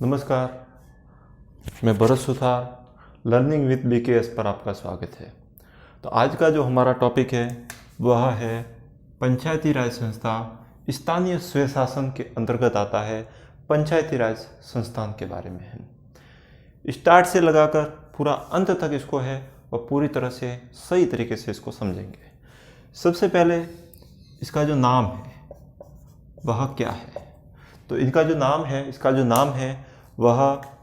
नमस्कार, मैं Bharat Suthar learning with BKS पर आपका स्वागत है। तो आज का जो हमारा टॉपिक है वह है पंचायती राज संस्था स्थानीय स्वशासन के अंतर्गत आता है। पंचायती राज संस्थान के बारे में है। स्टार्ट से लगाकर पूरा अंत तक इसको है वह पूरी तरह से सही तरीके से इसको समझेंगे। सबसे पहले इसका जो नाम है वह क्या है। तो इसका जो नाम है वह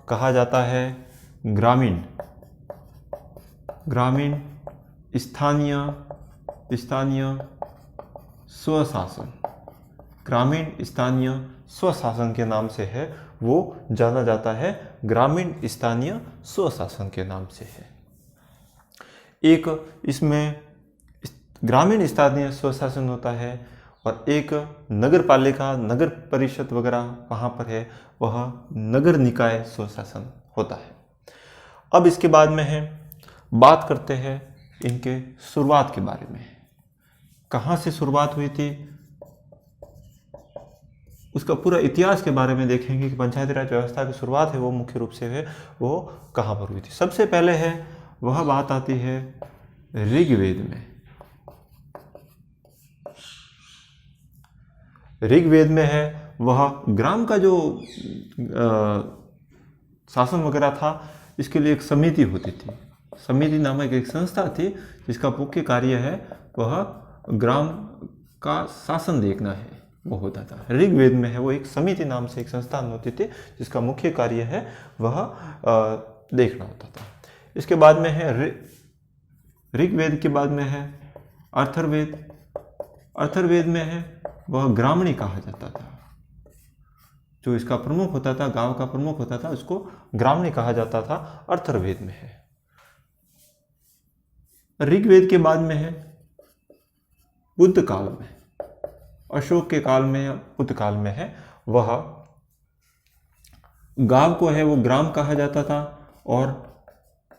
कहा जाता है ग्रामीण स्थानीय स्वशासन। ग्रामीण स्थानीय स्वशासन के नाम से है, वो जाना जाता है ग्रामीण स्थानीय स्वशासन के नाम से है। एक इसमें ग्रामीण स्थानीय स्वशासन होता है और एक नगर पालिका, नगर परिषद वगैरह वहाँ पर है, वह नगर निकाय स्वशासन होता है। अब इसके बाद में है बात करते हैं इनके शुरुआत के बारे में। कहाँ से शुरुआत हुई थी, उसका पूरा इतिहास के बारे में देखेंगे कि पंचायती राज व्यवस्था की शुरुआत है वो मुख्य रूप से है वो कहाँ पर हुई थी। सबसे पहले है वह बात आती है ऋग्वेद में। ऋग्वेद में है वह ग्राम का जो शासन वगैरह था, इसके लिए एक समिति होती थी। समिति नामक एक संस्था थी जिसका मुख्य कार्य है वह ग्राम का शासन देखना है, वो होता था। ऋग्वेद में है वो एक समिति नाम से एक संस्थान होती थी जिसका मुख्य कार्य है वह देखना होता था। इसके बाद में है ऋग्वेद के बाद में है अथर्ववेद। अथर्ववेद में है वह ग्रामणी कहा जाता था। जो इसका प्रमुख होता था, गांव का प्रमुख होता था, उसको ग्रामणी कहा जाता था। अथर्ववेद में है। ऋग्वेद के बाद में है बुद्ध काल में, अशोक के काल में या बुद्ध काल में है वह गांव को है वो ग्राम कहा जाता था और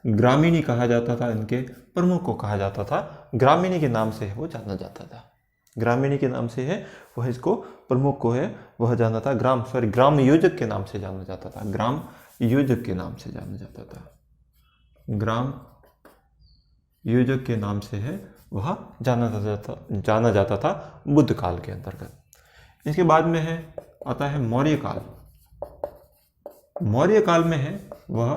ग्रामीणी कहा जाता था। इनके प्रमुख को कहा जाता था, ग्रामीणी के नाम से वो जाना जाता था। ग्रामीणी के नाम से है वह इसको प्रमुख को है वह जाना था ग्राम योजक के नाम से जाना जाता था। ग्राम योजक के नाम से जाना जाता था। ग्राम योजक के नाम से है वह जाना जाता था बुद्ध काल के अंतर्गत। इसके बाद में है आता है मौर्य काल। मौर्य काल में है वह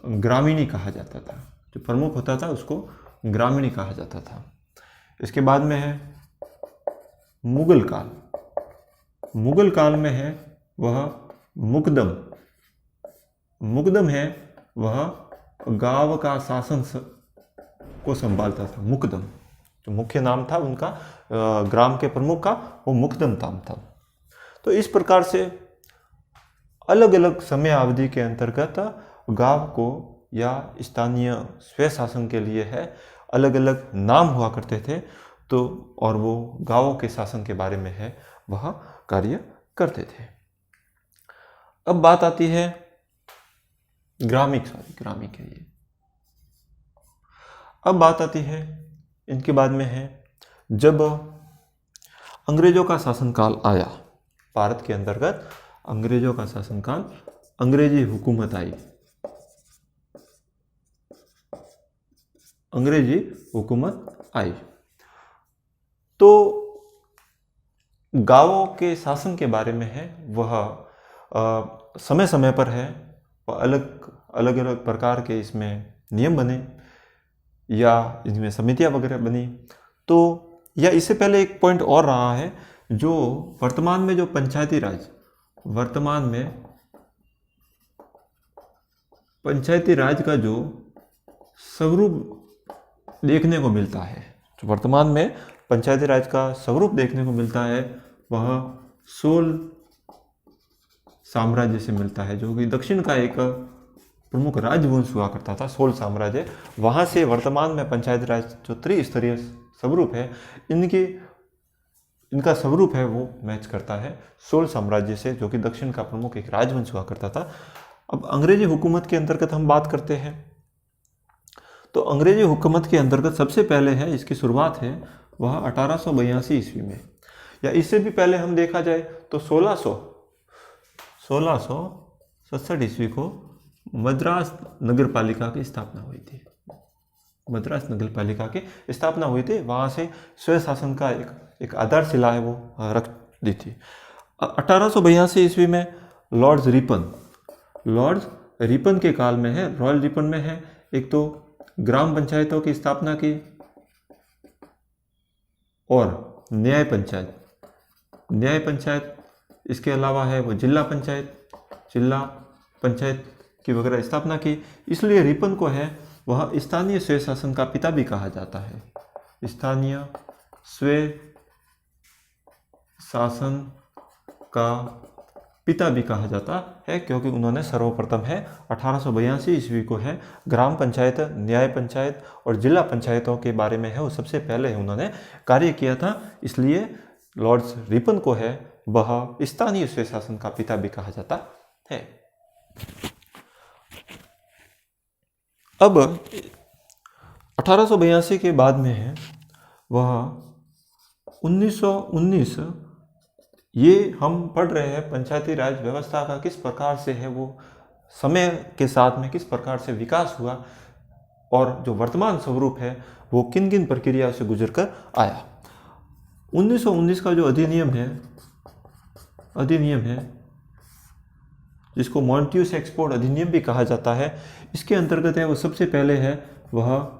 ग्रामीणी कहा जाता था। जो प्रमुख होता था उसको ग्रामीणी कहा जाता था। इसके बाद में है मुगल काल। मुगल काल में है वह मुकदम। मुकदम है वह गांव का शासन को संभालता था। मुकदम जो मुख्य नाम था उनका, ग्राम के प्रमुख का, वो मुकदम नाम था। तो इस प्रकार से अलग अलग समय अवधि के अंतर्गत गांव को या स्थानीय स्वशासन के लिए है अलग अलग नाम हुआ करते थे। तो और वो गांवों के शासन के बारे में है वह कार्य करते थे। अब बात आती है ग्रामीण के लिए। अब बात आती है इनके बाद में है जब अंग्रेजों का शासनकाल आया भारत के अंतर्गत, अंग्रेजों का शासनकाल, अंग्रेजी हुकूमत आई। अंग्रेजी हुकूमत आई तो गांवों के शासन के बारे में है वह समय समय पर है अलग अलग प्रकार के इसमें नियम बने या इनमें समितियां वगैरह बनी। तो या इससे पहले एक पॉइंट और रहा है, जो वर्तमान में जो पंचायती राज का जो स्वरूप देखने को मिलता है, जो वर्तमान में पंचायती राज का स्वरूप देखने को मिलता है वह सोल साम्राज्य से मिलता है, जो कि दक्षिण का एक प्रमुख राजवंश हुआ करता था, सोल साम्राज्य। वहाँ से वर्तमान में पंचायती राज जो त्रिस्तरीय स्वरूप है, इनका स्वरूप है वो मैच करता है सोल साम्राज्य से, जो कि दक्षिण का प्रमुख एक राजवंश हुआ करता था। अब अंग्रेजी हुकूमत के अंतर्गत हम बात करते हैं तो अंग्रेजी हुकूमत के अंतर्गत सबसे पहले है इसकी शुरुआत है वह 1882 ईस्वी में, या इससे भी पहले हम देखा जाए तो 1600 67 ईस्वी को मद्रास नगर पालिका की स्थापना हुई थी। मद्रास नगर पालिका की स्थापना हुई थी, वहाँ से स्वयं शासन का एक आधारशिला है वो रख दी थी। 1882 ईस्वी में लॉर्ड्स रिपन के काल में है, रॉयल रिपन में है, एक तो ग्राम पंचायतों की स्थापना की और न्याय पंचायत, इसके अलावा है वो जिला पंचायत की वगैरह स्थापना की। इसलिए रिपन को है वह स्थानीय स्वय शासन का पिता भी कहा जाता है। स्थानीय स्वय शासन का पिता भी कहा जाता है, क्योंकि उन्होंने सर्वप्रथम है 1882 ईस्वी को है ग्राम पंचायत, न्याय पंचायत और जिला पंचायतों के बारे में है वो सबसे पहले उन्होंने कार्य किया था। इसलिए लॉर्ड्स रिपन को है वह स्थानीय स्वय शासन का पिता भी कहा जाता है। अब 1882 के बाद में है वह 1919, ये हम पढ़ रहे हैं पंचायती राज व्यवस्था का किस प्रकार से है वो समय के साथ में किस प्रकार से विकास हुआ और जो वर्तमान स्वरूप है वो किन किन प्रक्रिया से गुजर कर आया। 1919 का जो अधिनियम है जिसको मॉन्ट्यूस एक्सपोर्ट अधिनियम भी कहा जाता है, इसके अंतर्गत है वो सबसे पहले है वह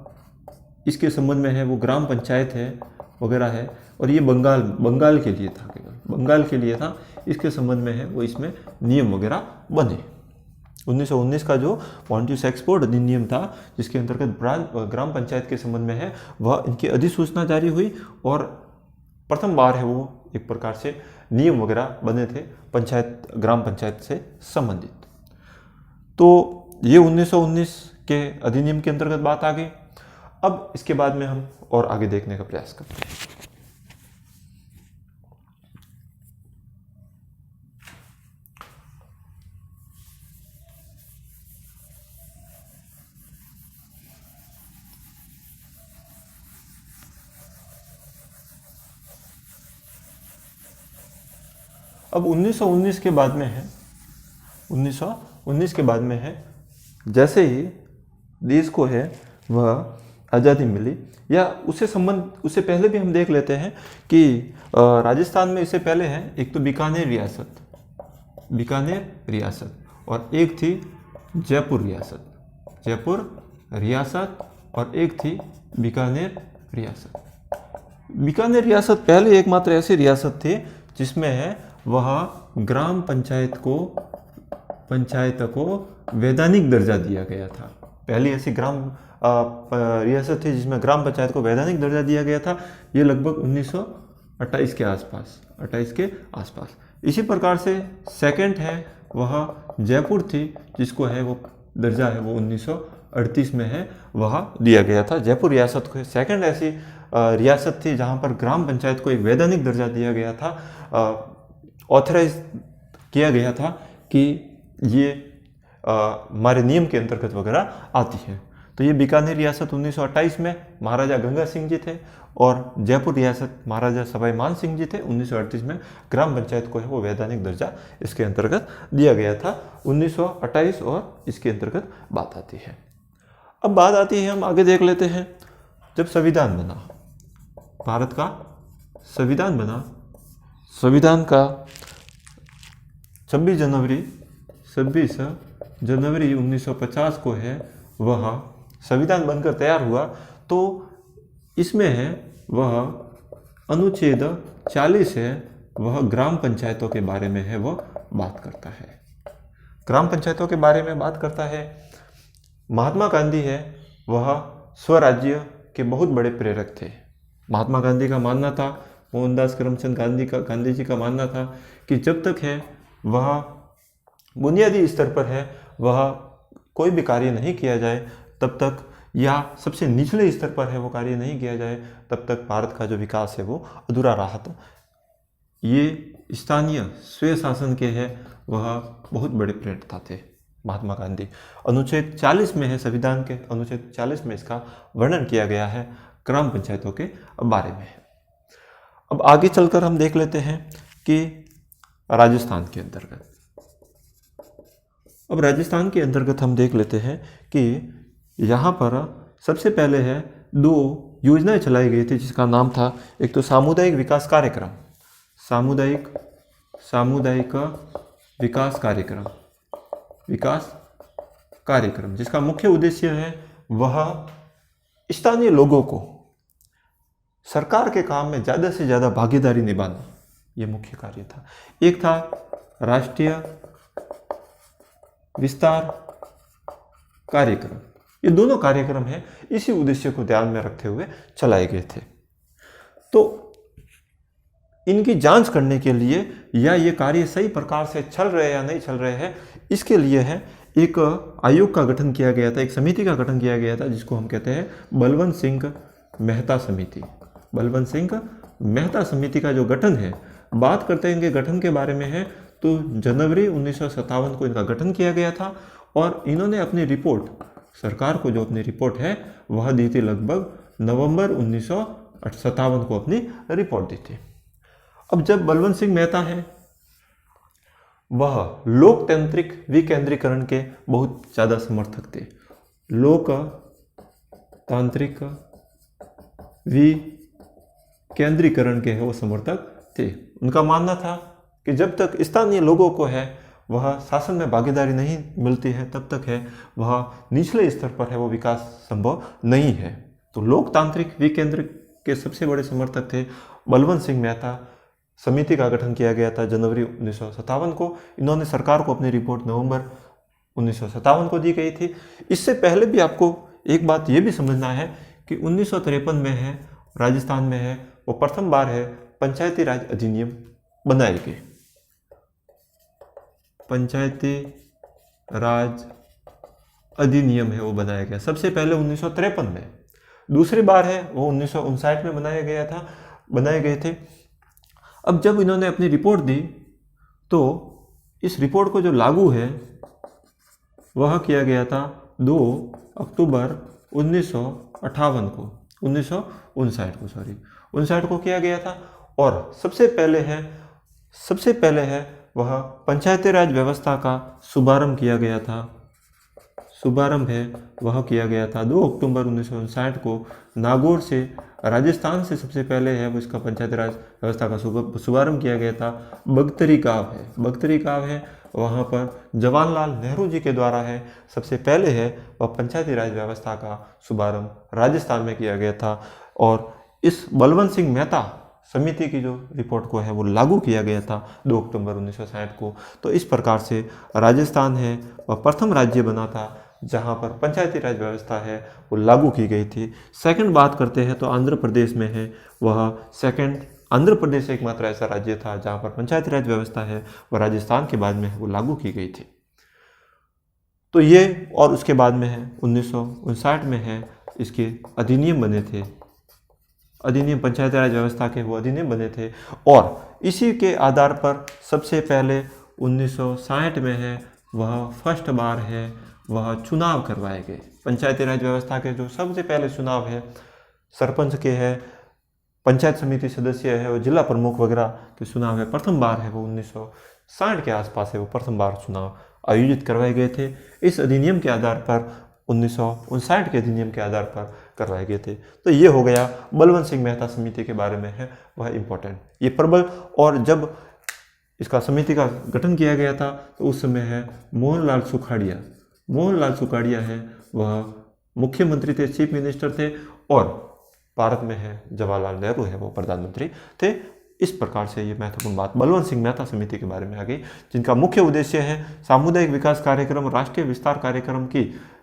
इसके संबंध में है वो ग्राम पंचायत है वगैरह है, और ये बंगाल के लिए था, केवल बंगाल के लिए था। इसके संबंध में है वो इसमें नियम वगैरह बने। 1919 का जो मॉन्ट्यूस एक्सपोर्ट अधिनियम था जिसके अंतर्गत ग्राम पंचायत के संबंध में है वह इनकी अधिसूचना जारी हुई और प्रथम बार है वो एक प्रकार से नियम वगैरह बने थे ग्राम पंचायत से संबंधित। तो ये 1919 के अधिनियम के अंतर्गत बात आ गई। अब इसके बाद में हम और आगे देखने का प्रयास करते हैं। अब 1919 के बाद में है 1919 के बाद में है जैसे ही देश को है वह आज़ादी मिली, या उससे पहले भी हम देख लेते हैं कि राजस्थान में इससे पहले है एक तो बीकानेर रियासत और एक थी जयपुर रियासत और एक थी बीकानेर रियासत पहले एकमात्र ऐसी रियासत थी जिसमें है वह ग्राम पंचायत को वैधानिक दर्जा दिया गया था। पहली ऐसी रियासत थी जिसमें ग्राम पंचायत को वैधानिक दर्जा दिया गया था। ये लगभग 1928 के आसपास। इसी प्रकार से सेकंड है वह जयपुर थी जिसको है वो दर्जा है वो 1938 में है वह दिया गया था। जयपुर रियासत को सेकंड ऐसी रियासत थी जहाँ पर ग्राम पंचायत को एक वैधानिक दर्जा दिया गया था, ऑथराइज किया गया था कि ये हमारे नियम के अंतर्गत वगैरह आती है। तो ये बीकानेर रियासत 1928 में महाराजा गंगा सिंह जी थे और जयपुर रियासत महाराजा सवाई मान सिंह जी थे। 1938 में ग्राम पंचायत को है वो वैधानिक दर्जा इसके अंतर्गत दिया गया था। 1928 और इसके अंतर्गत बात आती है। अब बात आती है, हम आगे देख लेते हैं, जब संविधान बना, भारत का संविधान बना, संविधान का 26 जनवरी 1950 को है वह संविधान बनकर तैयार हुआ। तो इसमें है वह अनुच्छेद 40 है वह ग्राम पंचायतों के बारे में है वह बात करता है। ग्राम पंचायतों के बारे में बात करता है। महात्मा गांधी है वह स्वराज्य के बहुत बड़े प्रेरक थे। महात्मा गांधी का मानना था, मोहनदास करमचंद गांधी जी का मानना था कि जब तक है वह बुनियादी स्तर पर है वह कोई भी कार्य नहीं किया जाए तब तक, या सबसे निचले स्तर पर है वो कार्य नहीं किया जाए तब तक भारत का जो विकास है वो अधूरा रहा था। ये स्थानीय स्वय शासन के है वह बहुत बड़े प्रेरक थे महात्मा गांधी। अनुच्छेद 40 में है, संविधान के अनुच्छेद 40 में इसका वर्णन किया गया है ग्राम पंचायतों के बारे में। अब आगे चलकर हम देख लेते हैं कि राजस्थान के अंतर्गत अब राजस्थान के अंतर्गत हम देख लेते हैं कि यहाँ पर सबसे पहले है 2 योजनाएं चलाई गई थी, जिसका नाम था, एक तो सामुदायिक विकास कार्यक्रम, सामुदायिक विकास कार्यक्रम, जिसका मुख्य उद्देश्य है वह स्थानीय लोगों को सरकार के काम में ज़्यादा से ज़्यादा भागीदारी निभाना, यह मुख्य कार्य था। एक था राष्ट्रीय विस्तार कार्यक्रम। ये दोनों कार्यक्रम हैं, इसी उद्देश्य को ध्यान में रखते हुए चलाए गए थे। तो इनकी जांच करने के लिए या ये कार्य सही प्रकार से चल रहे या नहीं चल रहे हैं, इसके लिए है एक आयोग का गठन किया गया था, एक समिति का गठन किया गया था, जिसको हम कहते हैं बलवंत सिंह मेहता समिति। बलवंत सिंह मेहता समिति का जो गठन है, बात करते हैं इनके गठन के बारे में है, तो जनवरी 1957 को इनका गठन किया गया था और इन्होंने अपनी रिपोर्ट सरकार को, जो अपनी रिपोर्ट है वह दी थी लगभग नवंबर 1957 को अपनी रिपोर्ट दी थी। अब जब बलवंत सिंह मेहता है वह लोकतांत्रिक विकेंद्रीकरण के बहुत ज़्यादा समर्थक थे। लोकतांत्रिक विकेंद्रीकरण के वो समर्थक थे। उनका मानना था कि जब तक स्थानीय लोगों को है वह शासन में भागीदारी नहीं मिलती है, तब तक है वह निचले स्तर पर है वो विकास संभव नहीं है। तो लोकतांत्रिक विकेंद्र के सबसे बड़े समर्थक थे बलवंत सिंह मेहता। समिति का गठन किया गया था जनवरी 1957 को। इन्होंने सरकार को अपनी रिपोर्ट नवंबर 1957 को दी गई थी। इससे पहले भी आपको एक बात ये भी समझना है कि 1953 में है, राजस्थान में है, वो प्रथम बार है पंचायती राज अधिनियम बनाए गए। पंचायती राज अधिनियम है वो बनाया गया सबसे पहले 1953 में। दूसरी बार है वो 1959 में बनाए गए थे। अब जब इन्होंने अपनी रिपोर्ट दी तो इस रिपोर्ट को जो लागू है वह किया गया था 2 अक्टूबर 1959 को किया गया था। और सबसे पहले है वह पंचायती राज व्यवस्था का शुभारंभ किया गया था। शुभारंभ है वह किया गया था 2 अक्टूबर 1959 को नागौर से, राजस्थान से सबसे पहले है वो इसका पंचायती राज व्यवस्था का शुभारंभ किया गया था। बगतरी गांव है वहाँ पर जवाहरलाल नेहरू जी के द्वारा है सबसे पहले है वह पंचायती राज व्यवस्था का शुभारंभ राजस्थान में किया गया था। और इस बलवंत सिंह मेहता समिति की जो रिपोर्ट को है वो लागू किया गया था 2 अक्टूबर 1960 को। तो इस प्रकार से राजस्थान है वह प्रथम राज्य बना था जहां पर पंचायती राज व्यवस्था है वो लागू की गई थी। सेकंड बात करते हैं तो आंध्र प्रदेश में है वह आंध्र प्रदेश एकमात्र ऐसा राज्य था जहां पर पंचायती राज व्यवस्था है वह राजस्थान के बाद में है वो लागू की गई थी। तो ये, और उसके बाद में है 1959 में है इसके अधिनियम बने थे, अधिनियम पंचायती राज व्यवस्था के वो अधिनियम बने थे। और इसी के आधार पर सबसे पहले 1960 में है वह फर्स्ट बार है वह चुनाव करवाए गए। पंचायती राज व्यवस्था के जो सबसे पहले चुनाव है सरपंच के है, पंचायत समिति सदस्य है और जिला प्रमुख वगैरह के चुनाव है, प्रथम बार है वो 1960 के आसपास है वो प्रथम बार चुनाव आयोजित करवाए गए थे। इस अधिनियम के आधार पर 1959 के अधिनियम के आधार पर करवाए गए थे। तो ये हो गया बलवंत सिंह मेहता समिति के बारे में है वह इम्पोर्टेंट, ये प्रबल। और जब इसका समिति का गठन किया गया था तो उस समय है मोहनलाल सुखाड़िया है वह मुख्यमंत्री थे, चीफ मिनिस्टर थे। और भारत में है जवाहरलाल नेहरू है वो प्रधानमंत्री थे। इस प्रकार से ये महत्वपूर्ण बात बलवंत सिंह मेहता समिति के बारे में आ गई, जिनका मुख्य उद्देश्य है सामुदायिक विकास कार्यक्रम, राष्ट्रीय विस्तार कार्यक्रम की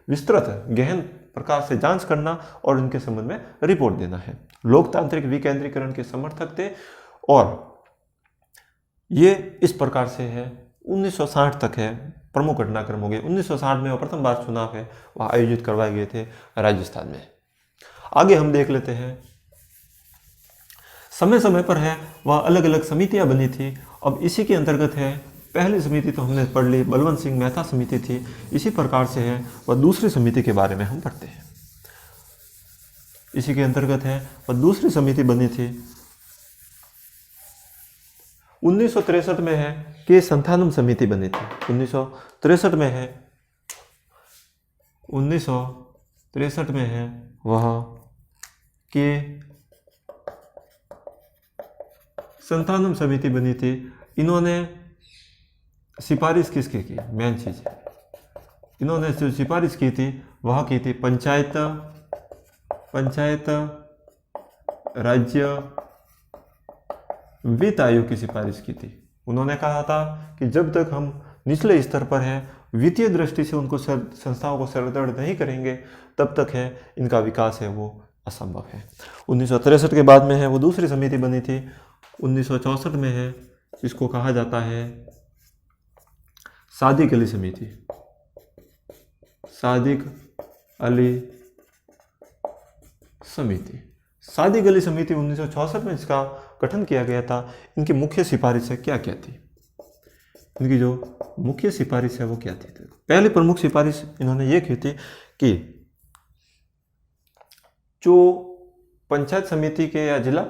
विस्तृत गहन प्रकार से जांच करना और इनके संबंध में रिपोर्ट देना है। लोकतांत्रिक विकेंद्रीकरण के समर्थक थे और ये इस प्रकार से है 1960 तक है प्रमुख घटनाक्रम हो गए। 1960 में वो प्रथम बार चुनाव है वह आयोजित करवाए गए थे राजस्थान में। आगे हम देख लेते हैं, समय समय पर है वह अलग अलग समितियां बनी थी। अब इसी के अंतर्गत है पहली समिति तो हमने पढ़ ली, बलवंत सिंह मेहता समिति थी। इसी प्रकार से है वह दूसरी समिति के बारे में हम पढ़ते हैं। इसी के अंतर्गत है वह दूसरी समिति बनी थी 1963 में है कि संथानम समिति बनी थी। 1963 में है, 1963 में है वह कि संथानम समिति बनी थी। इन्होंने सिफारिश किसकी की, मेन चीज है, इन्होंने जो सिफारिश की थी वह की थी पंचायत राज्य वित्त आयोग की सिफारिश की थी। उन्होंने कहा था कि जब तक हम निचले स्तर पर है वित्तीय दृष्टि से उनको संस्थाओं को सुदृढ़ नहीं करेंगे तब तक है इनका विकास है वो असंभव है। 1963 के बाद में है वो दूसरी समिति बनी थी। 1964 में है, इसको कहा जाता है सादिक अली समिति। सादिक अली समिति 1964 में इसका गठन किया गया था। इनकी मुख्य सिफारिश है क्या क्या थी, इनकी जो मुख्य सिफारिश है वो क्या थी। पहली प्रमुख सिफारिश इन्होंने ये की थी कि जो पंचायत समिति के या जिला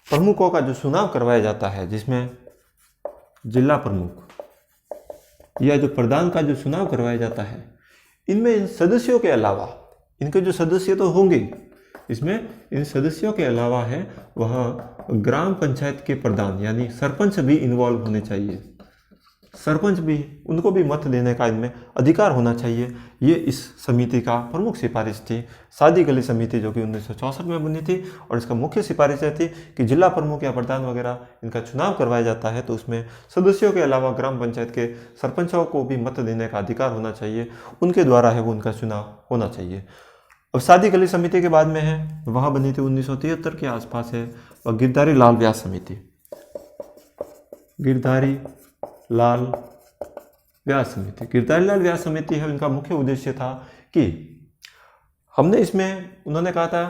प्रमुखों का जो चुनाव करवाया जाता है, जिसमें जिला प्रमुख या जो प्रधान का जो चुनाव करवाया जाता है, इनमें इन सदस्यों के अलावा, इनके जो सदस्य तो होंगे, इसमें इन सदस्यों के अलावा है वह ग्राम पंचायत के प्रधान यानी सरपंच भी इन्वॉल्व होने चाहिए। सरपंच भी, उनको भी मत देने का इनमें अधिकार होना चाहिए। ये इस समिति का प्रमुख सिफारिश थी, सादिक अली समिति, जो कि 1964 में बनी थी। और इसका मुख्य सिफारिश थी कि जिला प्रमुख या प्रधान वगैरह इनका चुनाव करवाया जाता है तो उसमें सदस्यों के अलावा ग्राम पंचायत के सरपंचों को भी मत देने का अधिकार होना चाहिए, उनके द्वारा है वो उनका चुनाव होना चाहिए। अब सादिक अली समिति के बाद में है वह बनी थी 1973 के आसपास है वह गिरधारी लाल व्यास समिति। गिरधारी लाल व्यास समिति, गिरधारी लाल व्यास समिति है, इनका मुख्य उद्देश्य था कि हमने इसमें, उन्होंने कहा था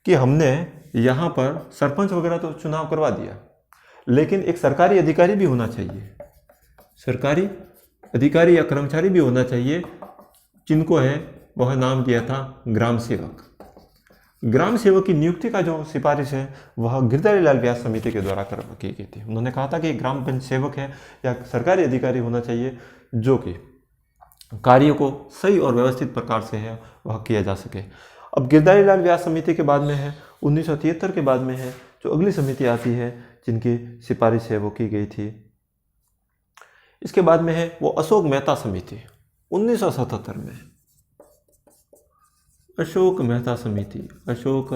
कि हमने यहाँ पर सरपंच वगैरह तो चुनाव करवा दिया, लेकिन एक सरकारी अधिकारी भी होना चाहिए, सरकारी अधिकारी या कर्मचारी भी होना चाहिए, जिनको है वह नाम दिया था ग्राम सेवक। ग्राम सेवक की नियुक्ति का जो सिफारिश है वह गिरधारी लाल व्यास समिति के द्वारा की गई थी। उन्होंने कहा था कि ग्राम पंचायत सेवक है या सरकारी अधिकारी होना चाहिए जो कि कार्यों को सही और व्यवस्थित प्रकार से है वह किया जा सके। अब गिरधारी लाल व्यास समिति के बाद में है 1973 के बाद में है जो अगली समिति आती है जिनकी सिफारिश है वो की गई थी। इसके बाद में है वो अशोक मेहता समिति 1977 में। अशोक मेहता समिति, अशोक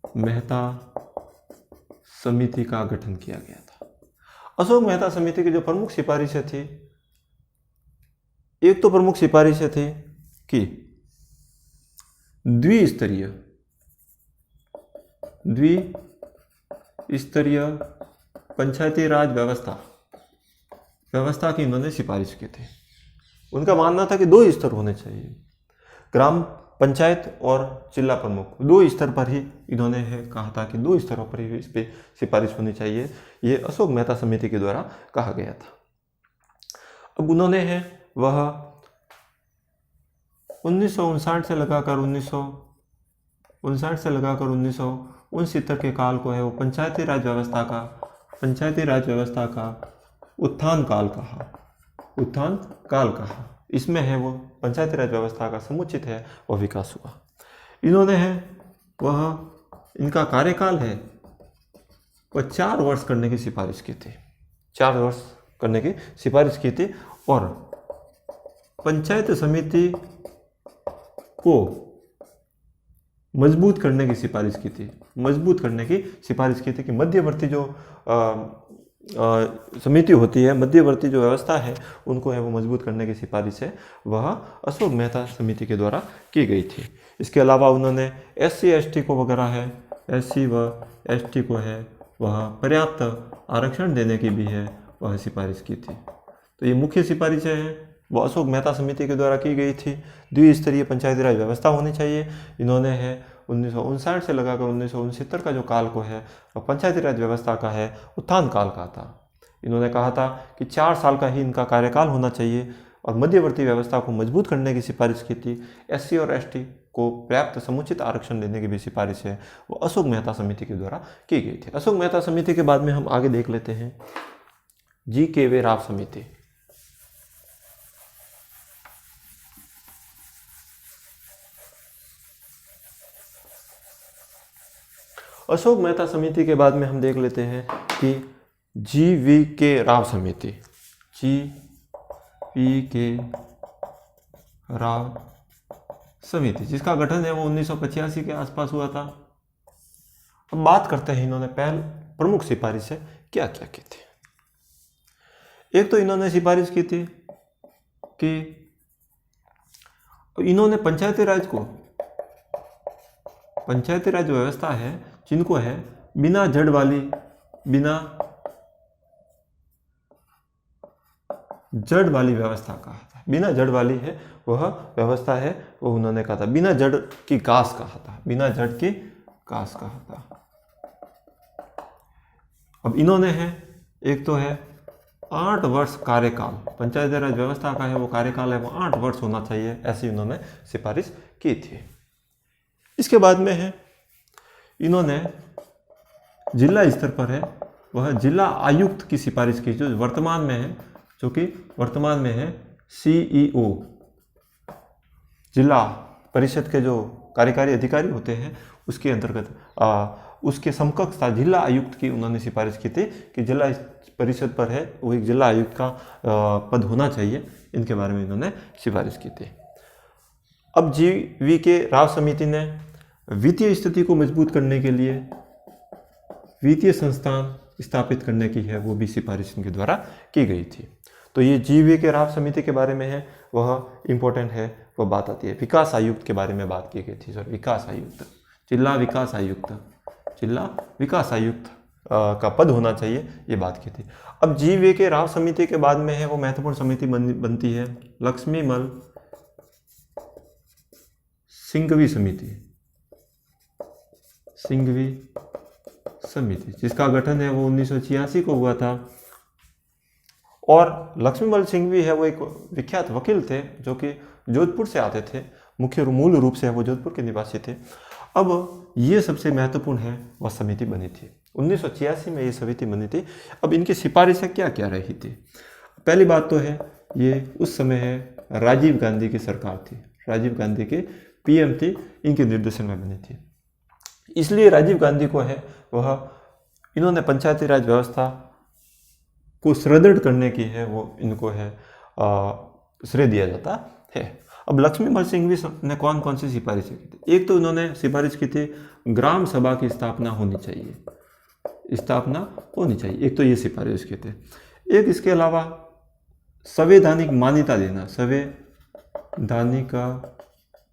मेहता समिति का गठन किया गया था। अशोक मेहता समिति की जो प्रमुख सिफारिशें थी, एक तो प्रमुख सिफारिशें थी कि द्विस्तरीय पंचायती राज व्यवस्था की इन्होंने सिफारिश की थी। उनका मानना था कि 2 स्तर होने चाहिए, ग्राम पंचायत और जिला प्रमुख, 2 स्तर पर ही इन्होंने है कहा था कि 2 स्तरों पर ही इस पर सिफारिश होनी चाहिए। ये अशोक मेहता समिति के द्वारा कहा गया था। अब उन्होंने है वह 1959 से लगाकर 1969 के काल को है वो पंचायती राज व्यवस्था का उत्थान काल कहा। इसमें है वो पंचायती राज व्यवस्था का समुचित है वह विकास हुआ। इन्होंने है वह, इनका कार्यकाल है वह 4 वर्ष करने की सिफारिश की थी, 4 वर्ष करने की सिफारिश की थी। और पंचायत समिति को मजबूत करने की सिफारिश की थी, कि मध्यवर्ती जो समिति होती है, मध्यवर्ती जो व्यवस्था है उनको है वो मजबूत करने की सिफारिश है वह अशोक मेहता समिति के द्वारा की गई थी। इसके अलावा उन्होंने SC/ST को वगैरह है, SC व ST को है वह पर्याप्त आरक्षण देने की भी है वह सिफारिश की थी। तो ये मुख्य सिफारिशें हैं वो अशोक मेहता समिति के द्वारा की गई थी। द्विस्तरीय पंचायती राज व्यवस्था होनी चाहिए। इन्होंने है 1959 से लगाकर 1969 का जो काल को है वह पंचायती राज व्यवस्था का है उत्थान काल का था। इन्होंने कहा था कि 4 साल का ही इनका कार्यकाल होना चाहिए और मध्यवर्ती व्यवस्था को मजबूत करने की सिफारिश की थी। SC और ST को पर्याप्त समुचित आरक्षण देने की भी सिफारिश है वो अशोक मेहता समिति के द्वारा की गई थी। अशोक मेहता समिति के बाद में हम आगे देख लेते हैं जी.के.वे. राव समिति। अशोक मेहता समिति के बाद में हम देख लेते हैं कि जी.वी.के. राव समिति। जी.वी.के. राव समिति जिसका गठन है वो 1985 के आसपास हुआ था। अब बात करते हैं इन्होंने प्रमुख सिफारिशें क्या क्या की थी। एक तो इन्होंने सिफारिश की थी कि इन्होंने पंचायती राज व्यवस्था है जिनको है बिना जड़ वाली व्यवस्था कहा था। बिना जड़ वाली है वह व्यवस्था है वो उन्होंने कहा था। बिना जड़ की कास कहा था। अब इन्होंने है एक तो है 8 वर्ष कार्यकाल, पंचायती राज व्यवस्था का है वो कार्यकाल है वो 8 वर्ष होना चाहिए, ऐसी उन्होंने सिफारिश की थी। इसके बाद में है इन्होंने जिला स्तर पर है वह जिला आयुक्त की सिफारिश की जो वर्तमान में है CEO, जिला परिषद के जो कार्यकारी अधिकारी होते हैं उसके अंतर्गत उसके समकक्ष था जिला आयुक्त की उन्होंने सिफारिश की थी कि जिला परिषद पर है वो एक जिला आयुक्त का पद होना चाहिए। इनके बारे में इन्होंने सिफारिश की थी। अब जी.वी.के. राव समिति ने वित्तीय स्थिति को मजबूत करने के लिए वित्तीय संस्थान स्थापित करने की है वो भी सिफारिश इनके द्वारा की गई थी। तो ये जी.वी.के. राव समिति के बारे में है वह इम्पोर्टेंट है, वह बात आती है। विकास आयुक्त के बारे में बात की गई थी, विकास आयुक्त, जिला विकास आयुक्त का पद होना चाहिए, ये बात की थी। अब जी.वी.के. राव समिति के बाद में है वो महत्वपूर्ण समिति बनती है लक्ष्मीमल सिंघवी समिति जिसका गठन है वो 1986 को हुआ था। और लक्ष्मीमल सिंघवी है वो एक विख्यात वकील थे जो कि जोधपुर से आते थे, मूल रूप से वो जोधपुर के निवासी थे। अब ये सबसे महत्वपूर्ण है वह समिति बनी थी 1986 में, ये समिति बनी थी। अब इनकी सिफारिशें क्या क्या रही थी। पहली बात तो है ये उस समय है राजीव गांधी की सरकार थी, राजीव गांधी के PM थी, इनके निर्देशन में बनी थी। इसलिए राजीव गांधी को है वह इन्होंने पंचायती राज व्यवस्था को सुदृढ़ करने की है वो इनको है श्रेय दिया जाता है। अब लक्ष्मीमल सिंघवी ने कौन सी सिफारिशें की थी। एक तो उन्होंने सिफारिश की थी ग्राम सभा की स्थापना होनी चाहिए, एक तो ये सिफारिश की थी। एक इसके अलावा संवैधानिक मान्यता देना, संवैधानिक